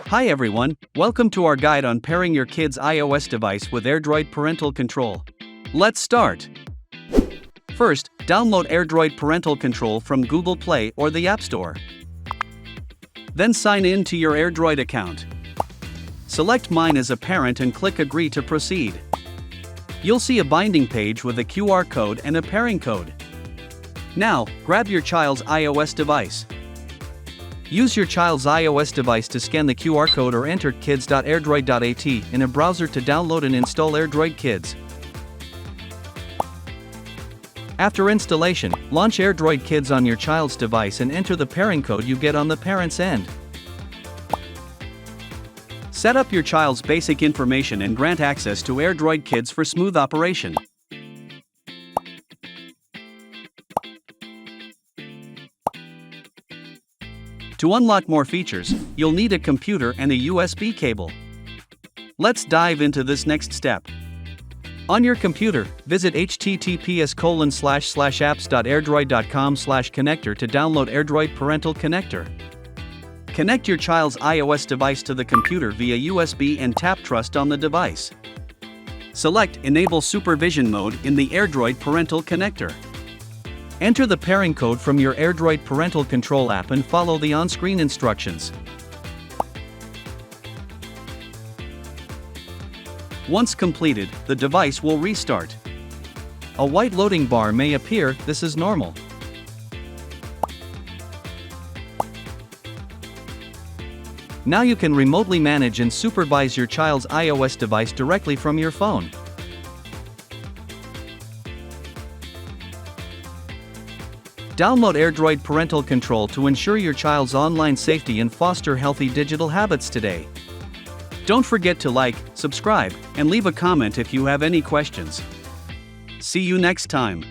Hi everyone, welcome to our guide on pairing your kid's iOS device with AirDroid Parental Control. Let's start. First, download AirDroid Parental Control from Google Play or the App Store. Then sign in to your AirDroid account. Select Mine as a parent and click Agree to proceed. You'll see a binding page with a QR code and a pairing code. Now, grab your child's iOS device. Use your child's iOS device to scan the QR code or enter kids.airdroid.at in a browser to download and install AirDroid Kids. After installation, launch AirDroid Kids on your child's device and enter the pairing code you get on the parent's end. Set up your child's basic information and grant access to AirDroid Kids for smooth operation. To unlock more features, you'll need a computer and a USB cable. Let's dive into this next step. On your computer, visit https://apps.airdroid.com/connector to download AirDroid Parental Connector. Connect your child's iOS device to the computer via USB and tap Trust on the device. Select Enable Supervision mode in the AirDroid Parental Connector. Enter the pairing code from your AirDroid Parental Control app and follow the on-screen instructions. Once completed, the device will restart. A white loading bar may appear. This is normal. Now you can remotely manage and supervise your child's iOS device directly from your phone. Download AirDroid Parental Control to ensure your child's online safety and foster healthy digital habits today. Don't forget to like, subscribe, and leave a comment if you have any questions. See you next time.